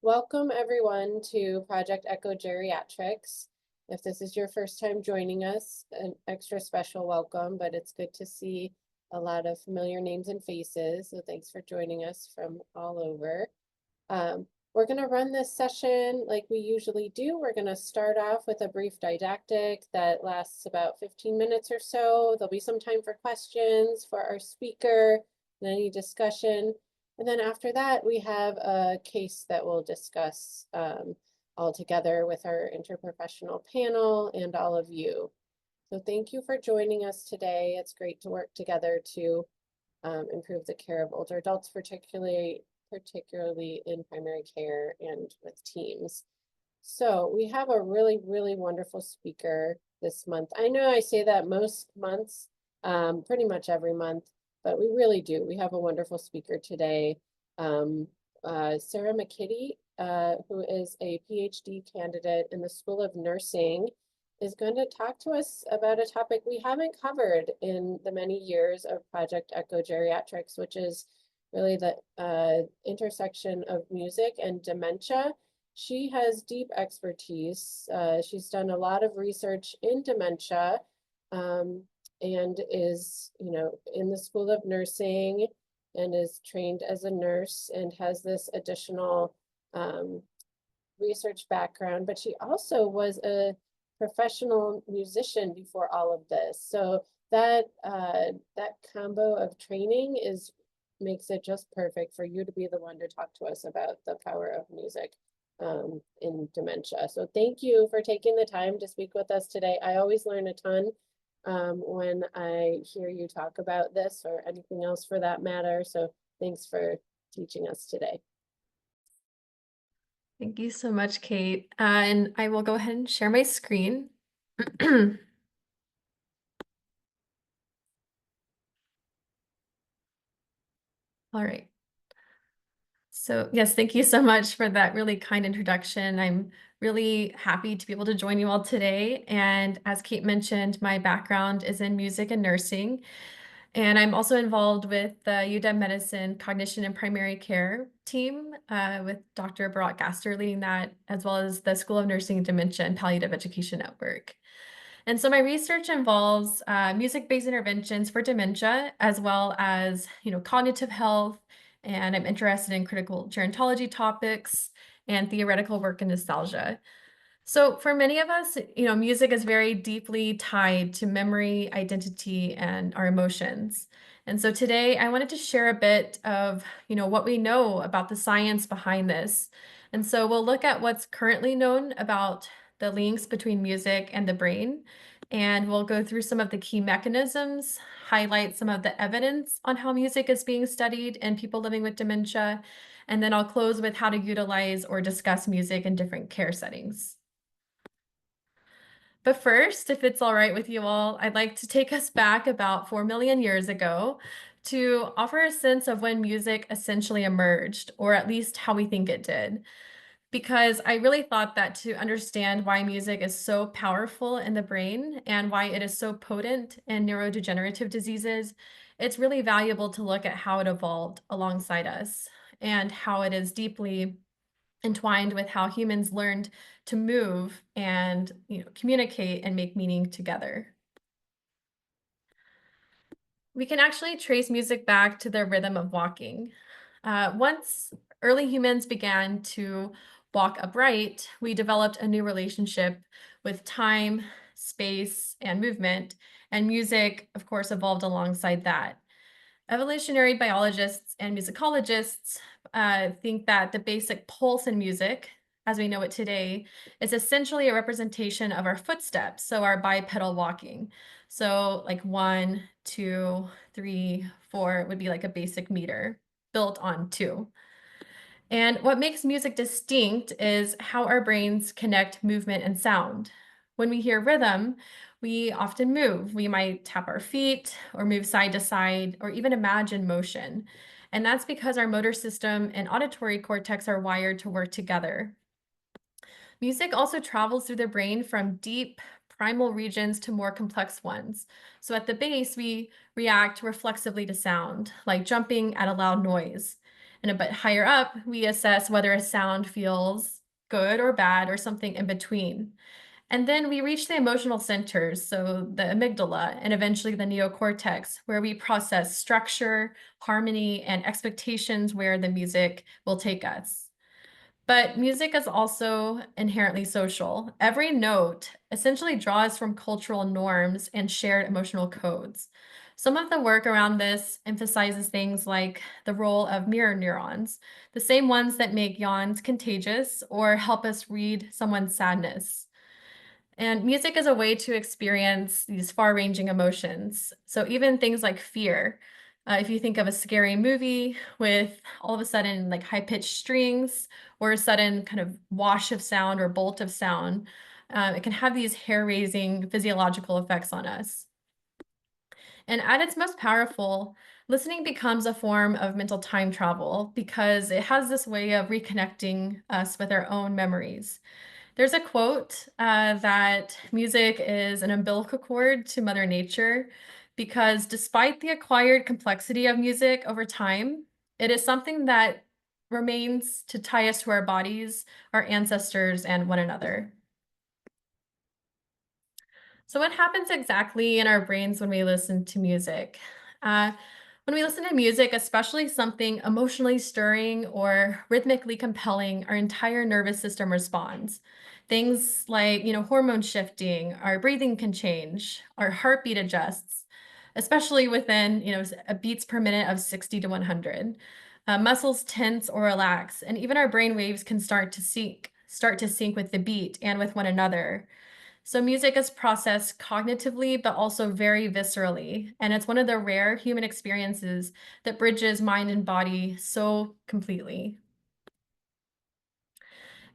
Welcome everyone to Project Echo Geriatrics. If this is your first time joining us, an extra special welcome, but it's good to see a lot of familiar names and faces. So thanks for joining us from all over. We're going to run this session like we usually do. We're going to start off with a brief didactic that lasts about 15 minutes or so. There'll be some time for questions for our speaker and any discussion. And then after that, we have a case that we'll discuss all together with our interprofessional panel and all of you. So thank you for joining us today. It's great to work together to improve the care of older adults, particularly in primary care and with teams. So we have a really, really wonderful speaker this month. I know I say that most months, pretty much every month, but we really do. We have a wonderful speaker today. Sarah McKiddy, who is a PhD candidate in the School of Nursing, is going to talk to us about a topic we haven't covered in the many years of Project Echo Geriatrics, which is really the intersection of music and dementia. She has deep expertise. She's done a lot of research in dementia and is, in the School of Nursing and is trained as a nurse and has this additional research background, but she also was a professional musician before all of this. So that combo of training makes it just perfect for you to be the one to talk to us about the power of music in dementia. So thank you for taking the time to speak with us today. I always learn a ton when I hear you talk about this or anything else for that matter. So thanks for teaching us today. Thank you so much, Kate. And I will go ahead and share my screen. All right. So yes, thank you so much for that really kind introduction. I'm really happy to be able to join you all today. And as Kate mentioned, my background is in music and nursing. And I'm also involved with the UW Medicine Cognition and Primary Care team with Dr. Barak Gaster leading that, as well as the School of Nursing, Dementia, and Palliative Education Network. And so my research involves music-based interventions for dementia, as well as, cognitive health, and I'm interested in critical gerontology topics and theoretical work in nostalgia. So for many of us, music is very deeply tied to memory, identity, and our emotions. And so today I wanted to share a bit of, what we know about the science behind this. And so we'll look at what's currently known about the links between music and the brain, and we'll go through some of the key mechanisms, highlight some of the evidence on how music is being studied in people living with dementia, and then I'll close with how to utilize or discuss music in different care settings. But first, if it's all right with you all, I'd like to take us back about 4 million years ago to offer a sense of when music essentially emerged, or at least how we think it did. Because I really thought that to understand why music is so powerful in the brain and why it is so potent in neurodegenerative diseases, it's really valuable to look at how it evolved alongside us and how it is deeply entwined with how humans learned to move and communicate and make meaning together. We can actually trace music back to the rhythm of walking. Once early humans began to walk upright, we developed a new relationship with time, space, and movement, and music, of course, evolved alongside that. Evolutionary biologists and musicologists think that the basic pulse in music, as we know it today, is essentially a representation of our footsteps, so our bipedal walking. So like 1, 2, 3, 4 would be like a basic meter built on 2. And what makes music distinct is how our brains connect movement and sound. When we hear rhythm, we often move. We might tap our feet or move side to side or even imagine motion. And that's because our motor system and auditory cortex are wired to work together. Music also travels through the brain from deep primal regions to more complex ones. So at the base, we react reflexively to sound, like jumping at a loud noise. And a bit higher up, we assess whether a sound feels good or bad or something in between. And then we reach the emotional centers, so the amygdala and eventually the neocortex, where we process structure, harmony, and expectations where the music will take us. But music is also inherently social. Every note essentially draws from cultural norms and shared emotional codes. Some of the work around this emphasizes things like the role of mirror neurons, the same ones that make yawns contagious or help us read someone's sadness. And music is a way to experience these far-ranging emotions. So even things like fear, if you think of a scary movie with all of a sudden like high-pitched strings or a sudden kind of wash of sound or bolt of sound, it can have these hair-raising physiological effects on us. And at its most powerful, listening becomes a form of mental time travel because it has this way of reconnecting us with our own memories. There's a quote that music is an umbilical cord to Mother Nature because despite the acquired complexity of music over time, it is something that remains to tie us to our bodies, our ancestors, and one another. So, what happens exactly in our brains when we listen to music? Uh, when we listen to music, especially something emotionally stirring or rhythmically compelling, our entire nervous system responds. Things like, hormone shifting, our breathing can change, our heartbeat adjusts, especially within, beats per minute of 60 to 100. Muscles tense or relax, and even our brain waves can start to sync with the beat and with one another. So music is processed cognitively, but also very viscerally. And it's one of the rare human experiences that bridges mind and body so completely.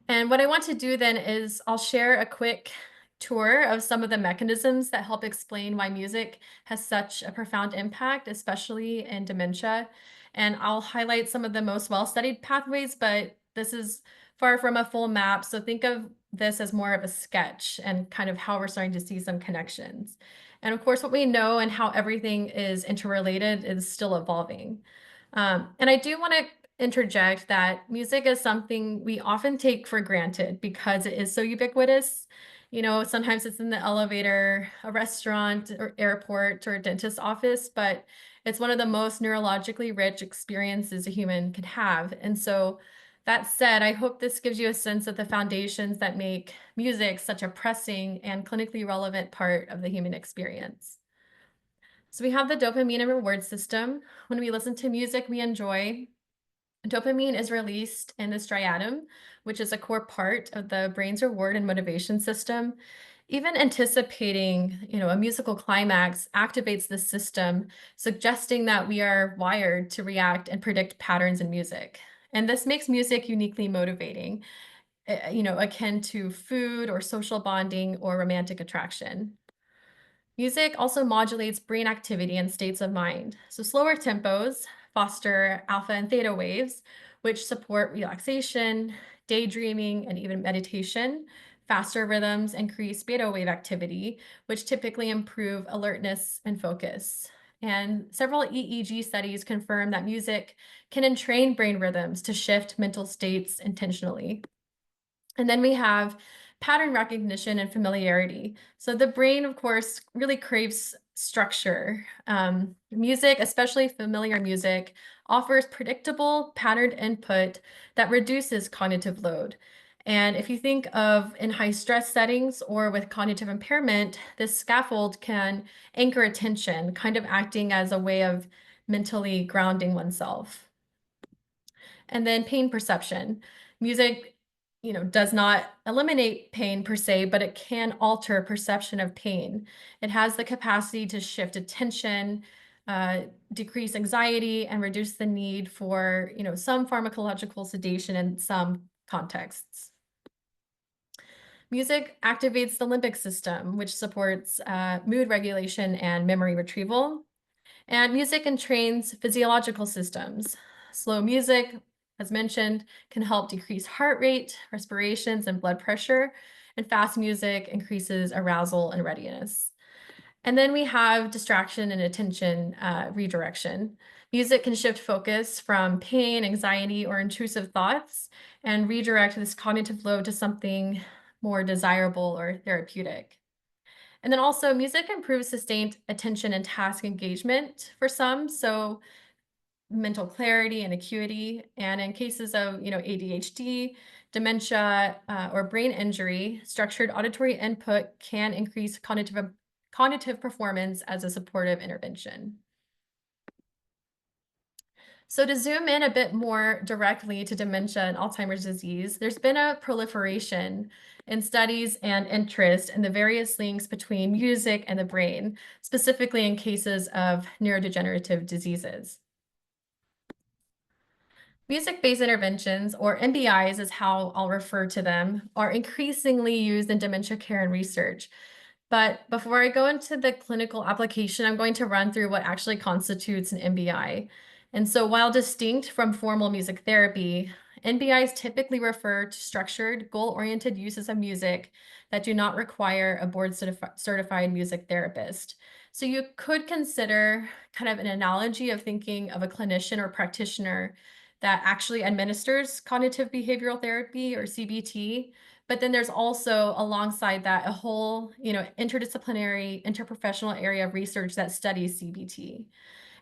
And what I want to do then is I'll share a quick tour of some of the mechanisms that help explain why music has such a profound impact, especially in dementia. And I'll highlight some of the most well-studied pathways, but this is far from a full map. So think of this as more of a sketch and kind of how we're starting to see some connections. And of course, what we know and how everything is interrelated is still evolving. And I do want to interject that music is something we often take for granted because it is so ubiquitous. Sometimes it's in the elevator, a restaurant, or airport, or a dentist's office, but it's one of the most neurologically rich experiences a human can have. And so, that said, I hope this gives you a sense of the foundations that make music such a pressing and clinically relevant part of the human experience. So, we have the dopamine and reward system. When we listen to music we enjoy, dopamine is released in the striatum, which is a core part of the brain's reward and motivation system. Even anticipating, a musical climax activates the system, suggesting that we are wired to react and predict patterns in music. And this makes music uniquely motivating, akin to food or social bonding or romantic attraction. Music also modulates brain activity and states of mind. So, slower tempos foster alpha and theta waves, which support relaxation, daydreaming, and even meditation. Faster rhythms increase beta wave activity, which typically improve alertness and focus. And several EEG studies confirm that music can entrain brain rhythms to shift mental states intentionally. And then we have pattern recognition and familiarity. So the brain, of course, really craves structure. Music, especially familiar music, offers predictable, patterned input that reduces cognitive load. And if you think of in high stress settings or with cognitive impairment, this scaffold can anchor attention, kind of acting as a way of mentally grounding oneself. And then pain perception. Music, does not eliminate pain per se, but it can alter perception of pain. It has the capacity to shift attention, uh, decrease anxiety, and reduce the need for, some pharmacological sedation in some contexts. Music activates the limbic system, which supports mood regulation and memory retrieval. And music entrains physiological systems. Slow music, as mentioned, can help decrease heart rate, respirations, and blood pressure. And fast music increases arousal and readiness. And then we have distraction and attention redirection. Music can shift focus from pain, anxiety, or intrusive thoughts and redirect this cognitive load to something more desirable or therapeutic. And then also, music improves sustained attention and task engagement for some. So, mental clarity and acuity. And in cases of, ADHD, dementia, or brain injury, structured auditory input can increase cognitive performance as a supportive intervention. So, to zoom in a bit more directly to dementia and Alzheimer's disease, there's been a proliferation in studies and interest in the various links between music and the brain, specifically in cases of neurodegenerative diseases. Music-based interventions, or MBIs is how I'll refer to them, are increasingly used in dementia care and research. But before I go into the clinical application, I'm going to run through what actually constitutes an MBI. And so while distinct from formal music therapy, NBIs typically refer to structured, goal-oriented uses of music that do not require a board certified music therapist. So you could consider kind of an analogy of thinking of a clinician or practitioner that actually administers cognitive behavioral therapy or CBT. But then there's also alongside that a whole, interdisciplinary, interprofessional area of research that studies CBT.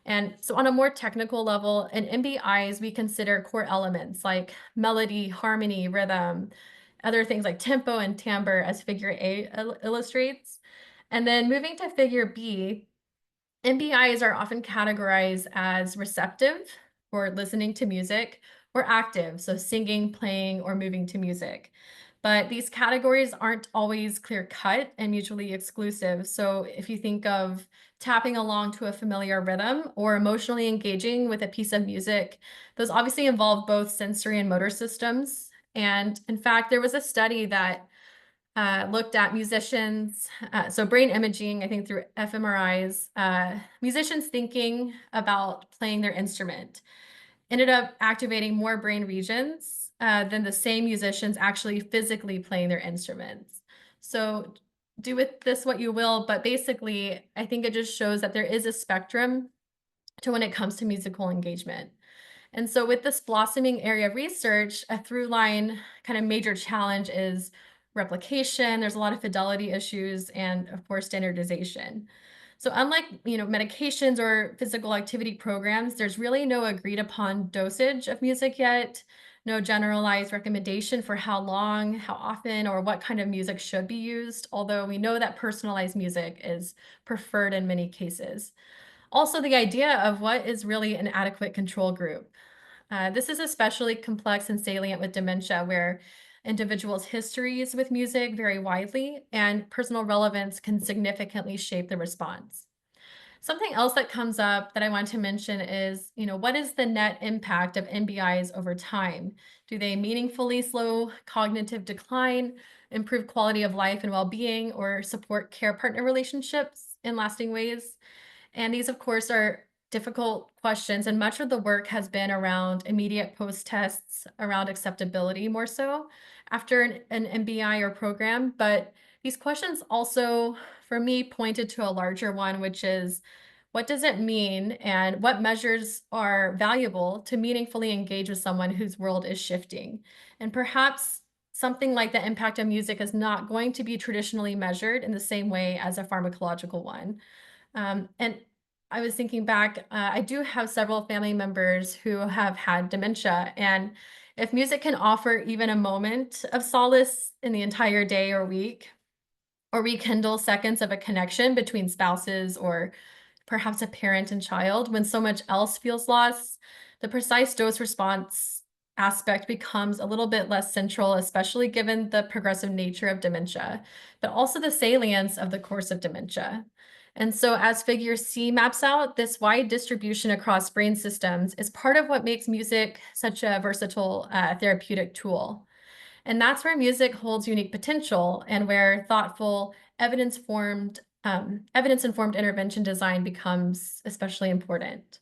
And so on a more technical level, in MBIs, we consider core elements like melody, harmony, rhythm, other things like tempo and timbre as figure A illustrates. And then moving to figure B, MBIs are often categorized as receptive, or listening to music, or active, so singing, playing, or moving to music. But these categories aren't always clear cut and mutually exclusive. So if you think of tapping along to a familiar rhythm or emotionally engaging with a piece of music, those obviously involve both sensory and motor systems. And in fact, there was a study that looked at musicians, so brain imaging, I think through fMRIs, musicians thinking about playing their instrument ended up activating more brain regions than the same musicians actually physically playing their instruments. So do with this what you will, but basically, I think it just shows that there is a spectrum to when it comes to musical engagement. And so with this blossoming area of research, a through line kind of major challenge is replication. There's a lot of fidelity issues and of course standardization. So unlike, medications or physical activity programs, there's really no agreed upon dosage of music yet, no generalized recommendation for how long, how often, or what kind of music should be used, although we know that personalized music is preferred in many cases. Also, the idea of what is really an adequate control group. This is especially complex and salient with dementia, where individuals' histories with music vary widely and personal relevance can significantly shape the response. Something else that comes up that I want to mention is, what is the net impact of NBIs over time? Do they meaningfully slow cognitive decline, improve quality of life and well-being, or support care partner relationships in lasting ways? And these, of course, are difficult questions, and much of the work has been around immediate post tests, around acceptability more so after an MBI or program. But these questions also, for me, pointed to a larger one, which is what does it mean and what measures are valuable to meaningfully engage with someone whose world is shifting? And perhaps something like the impact of music is not going to be traditionally measured in the same way as a pharmacological one. And I was thinking back, I do have several family members who have had dementia. And if music can offer even a moment of solace in the entire day or week, or rekindle seconds of a connection between spouses or perhaps a parent and child when so much else feels lost, the precise dose response aspect becomes a little bit less central, especially given the progressive nature of dementia, but also the salience of the course of dementia. And so, as figure C maps out, this wide distribution across brain systems is part of what makes music such a versatile therapeutic tool. And that's where music holds unique potential and where thoughtful, evidence-informed intervention design becomes especially important.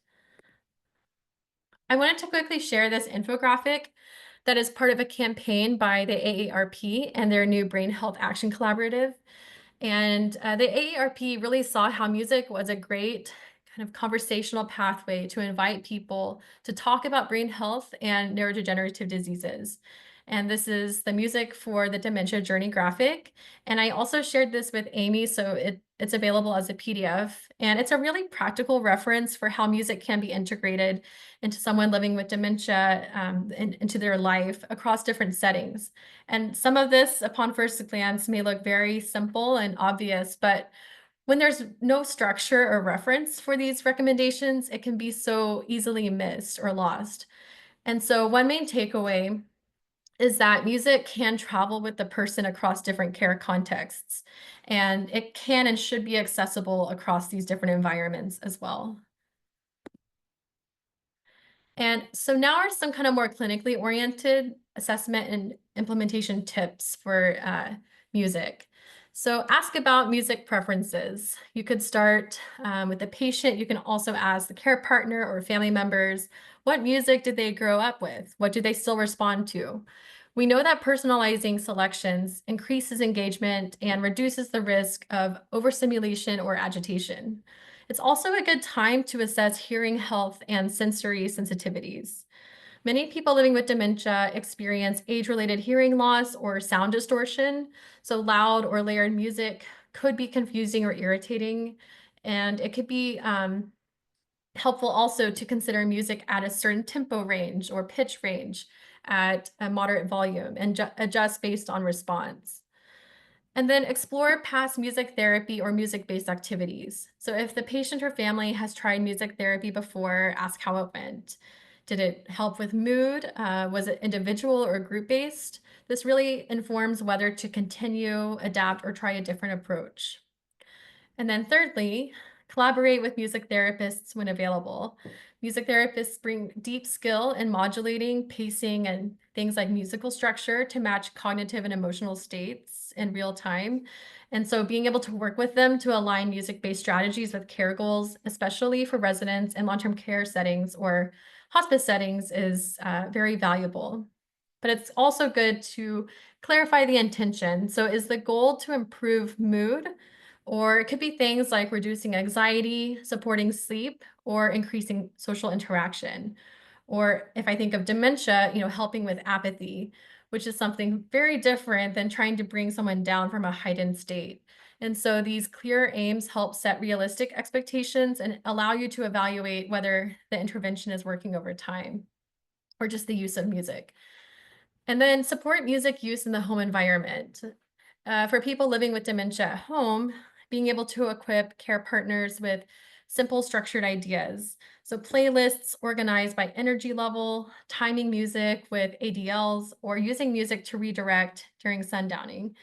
I wanted to quickly share this infographic that is part of a campaign by the AARP and their new Brain Health Action Collaborative. And the AARP really saw how music was a great kind of conversational pathway to invite people to talk about brain health and neurodegenerative diseases. And this is the music for the Dementia Journey graphic. And I also shared this with Amy, so it's available as a PDF. And it's a really practical reference for how music can be integrated into someone living with dementia into their life across different settings. And some of this, upon first glance, may look very simple and obvious, but when there's no structure or reference for these recommendations, it can be so easily missed or lost. And so one main takeaway is that music can travel with the person across different care contexts, and it can and should be accessible across these different environments as well. And so now are some kind of more clinically oriented assessment and implementation tips for music. So ask about music preferences. You could start with the patient. You can also ask the care partner or family members, what music did they grow up with? What do they still respond to? We know that personalizing selections increases engagement and reduces the risk of overstimulation or agitation. It's also a good time to assess hearing health and sensory sensitivities. Many people living with dementia experience age-related hearing loss or sound distortion, so loud or layered music could be confusing or irritating, and it could be helpful also to consider music at a certain tempo range or pitch range at a moderate volume and adjust based on response. And then explore past music therapy or music-based activities. So if the patient or family has tried music therapy before, ask how it went. Did it help with mood? Was it individual or group-based? This really informs whether to continue, adapt, or try a different approach. And then thirdly, collaborate with music therapists when available. Music therapists bring deep skill in modulating, pacing, and things like musical structure to match cognitive and emotional states in real time. And so being able to work with them to align music-based strategies with care goals, especially for residents in long-term care settings or hospice settings, is very valuable. But it's also good to clarify the intention. So is the goal to improve mood? Or it could be things like reducing anxiety, supporting sleep, or increasing social interaction. Or if I think of dementia, helping with apathy, which is something very different than trying to bring someone down from a heightened state. And so these clear aims help set realistic expectations and allow you to evaluate whether the intervention is working over time or just the use of music. And then support music use in the home environment. For people living with dementia at home, being able to equip care partners with simple structured ideas. So playlists organized by energy level, timing music with ADLs, or using music to redirect during sundowning.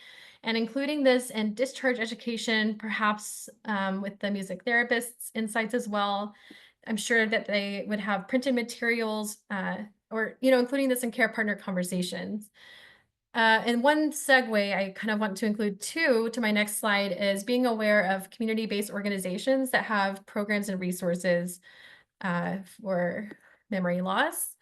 And including this in discharge education, perhaps with the music therapists' insights as well. I'm sure that they would have printed materials or, including this in care partner conversations. And one segue I kind of want to include too to my next slide is being aware of community-based organizations that have programs and resources for memory loss.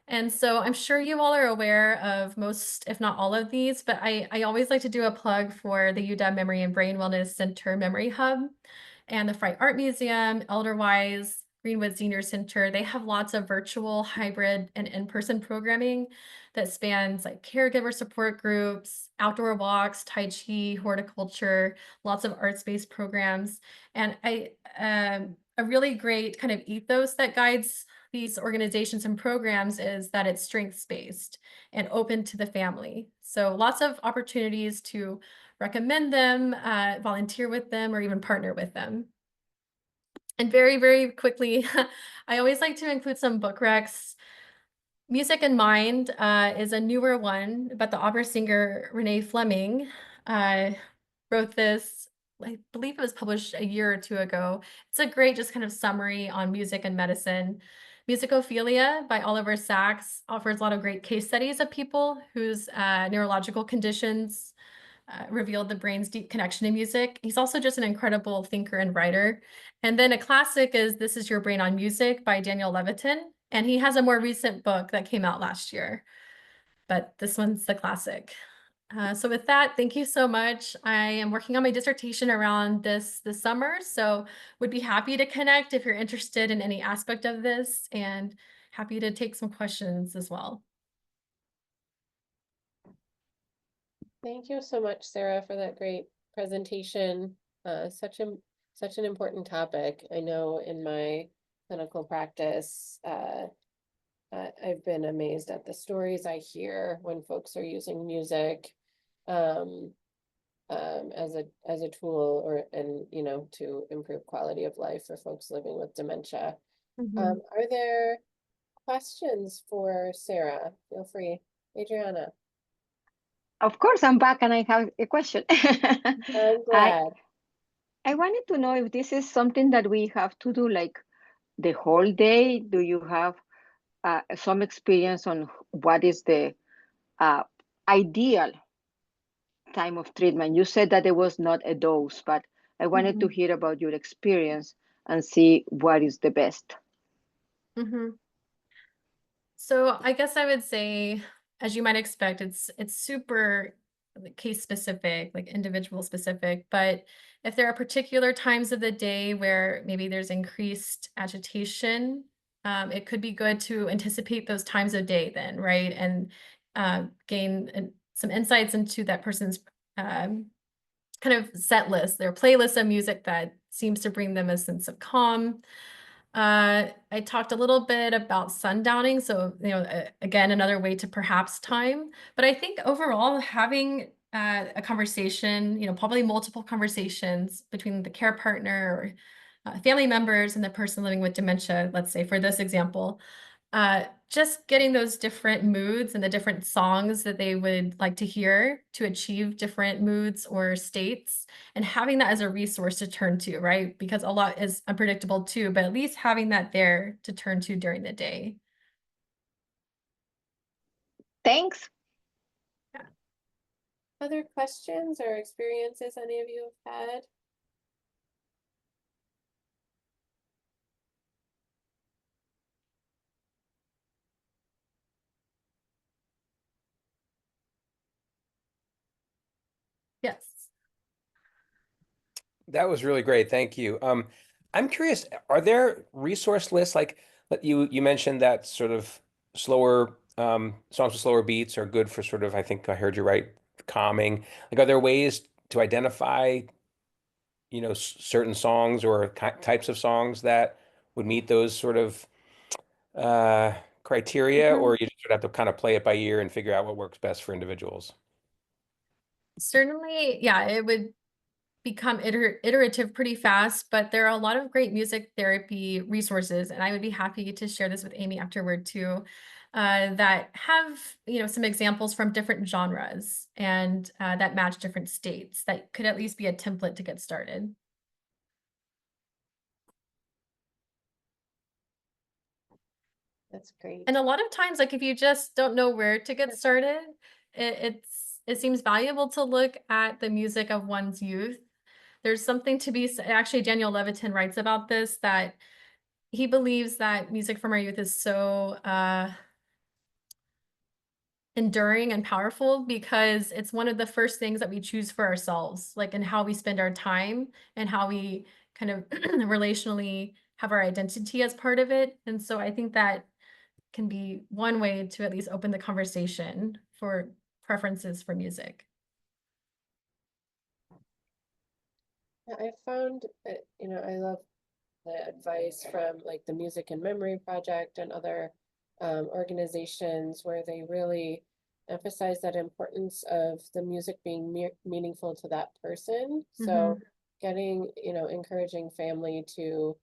And so I'm sure you all are aware of most, if not all of these, but I always like to do a plug for the UW Memory and Brain Wellness Center Memory Hub and the Fright Art Museum, Elderwise, Greenwood Senior Center. They have lots of virtual, hybrid, and in-person programming that spans like caregiver support groups, outdoor walks, Tai Chi, horticulture, lots of arts-based programs. And a really great kind of ethos that guides these organizations and programs is that it's strengths-based and open to the family. So lots of opportunities to recommend them, volunteer with them, or even partner with them. And very, very quickly, I always like to include some book recs. Music in Mind is a newer one, but the opera singer Renee Fleming wrote this. I believe it was published a year or two ago. It's a great just kind of summary on music and medicine. Musicophilia by Oliver Sacks offers a lot of great case studies of people whose neurological conditions revealed the brain's deep connection to music. He's also just an incredible thinker and writer. And then a classic is This Is Your Brain on Music by Daniel Levitin. And he has a more recent book that came out last year, but this one's the classic. So with that, thank you so much. I am working on my dissertation around this summer, so would be happy to connect if you're interested in any aspect of this, and happy to take some questions as well. Thank you so much, Sarah, for that great presentation. Such an important topic. I know in my clinical practice, I've been amazed at the stories I hear when folks are using music um, as a tool and to improve quality of life for folks living with dementia. Mhm. Are there questions for Sarah? Feel free, Adriana. Of course, I'm back and I have a question. I'm I glad. I wanted to know if this is something that we have to do like the whole day. Do you have some experience on what is the uh, ideal time of treatment? You said that there was not a dose, but I wanted to Mhm. hear about your experience and see what is the best. Mhm. So I guess I would say, as you might expect, it's super like, case specific, like individual specific. But if there are particular times of the day where maybe there's increased agitation, it could be good to anticipate those times of day then, right? And gain some insights into that person's um, kind of set list, their playlist of music that seems to bring them a sense of calm. I talked a little bit about sundowning, so again, another way to perhaps time. But I think overall, having a conversation, probably multiple conversations between the care partner or family members and the person living with dementia, let's say for this example, just getting those different moods and the different songs that they would like to hear to achieve different moods or states, and having that as a resource to turn to, right? Because a lot is unpredictable too, but at least having that there to turn to during the day. Thanks. Yeah. Other questions or experiences any of you have had? Yes. That was really great. Thank you. I'm curious, are there resource lists like you mentioned that sort of slower songs with slower beats are good for sort of, I think I heard you right, calming. Like, are there ways to identify, certain songs or types of songs that would meet those sort of uh, criteria, Mhm. or you just sort of have to kind of play it by ear and figure out what works best for individuals? Certainly, yeah, it would become iterative pretty fast, but there are a lot of great music therapy resources, and I would be happy to share this with Amy afterward too, that have, some examples from different genres and that match different states that could at least be a template to get started. That's great. And a lot of times, like if you just don't know where to get started, it seems valuable to look at the music of one's youth. There's something to be actually Daniel Levitin writes about this, that he believes that music from our youth is so enduring and powerful because it's one of the first things that we choose for ourselves, like in how we spend our time and how we kind of relationally have our identity as part of it. And so I think that can be one way to at least open the conversation for preferences for music. I found, I love the advice from like the Music and Memory Project and other organizations where they really emphasize that importance of the music being meaningful to that person. So getting, encouraging family to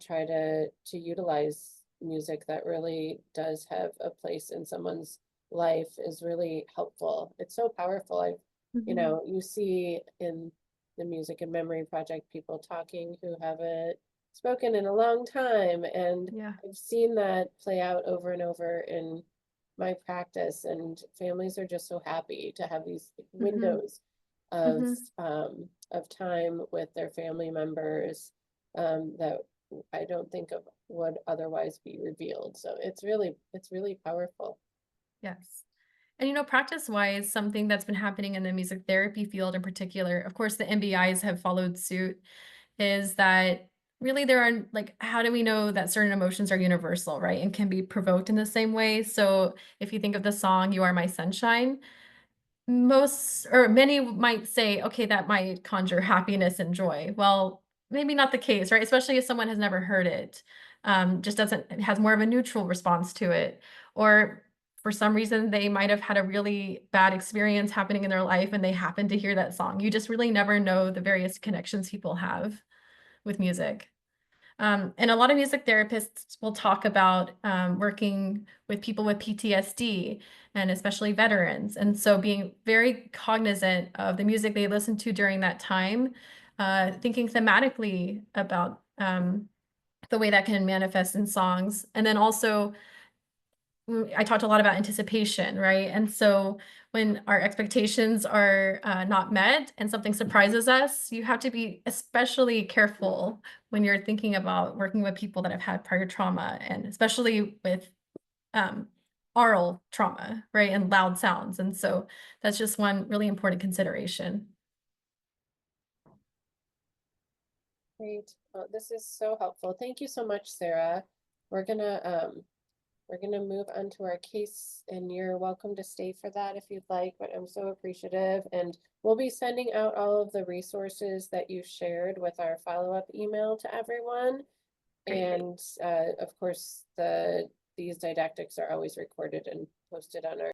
try to utilize music that really does have a place in someone's life is really helpful. It's so powerful. You see in the Music and Memory Project people talking who haven't spoken in a long time, and Yeah. I've seen that play out over and over in my practice, and families are just so happy to have these windows of of time with their family members that I don't think of would otherwise be revealed. So it's really powerful. Yes. And, practice-wise, something that's been happening in the music therapy field in particular, of course, the MBIs have followed suit, is that really there are like, how do we know that certain emotions are universal, right? And can be provoked in the same way. So if you think of the song, You Are My Sunshine, most or many might say, okay, that might conjure happiness and joy. Well, maybe not the case, right? Especially if someone has never heard it, just doesn't has more of a neutral response to it, or for some reason they might have had a really bad experience happening in their life and they happen to hear that song. You just really never know the various connections people have with music. And a lot of music therapists will talk about working with people with PTSD and especially veterans. And so being very cognizant of the music they listen to during that time, thinking thematically about the way that can manifest in songs. And then also, I talked a lot about anticipation, right? And so when our expectations are not met and something surprises us, you have to be especially careful when you're thinking about working with people that have had prior trauma, and especially with aural trauma, right? And loud sounds. And so that's just one really important consideration. Great. Oh, this is so helpful. Thank you so much, Sarah. We're gonna move on to our case, and you're welcome to stay for that if you'd like, but I'm so appreciative. And we'll be sending out all of the resources that you shared with our follow-up email to everyone. Great. And of course, these didactics are always recorded and posted on our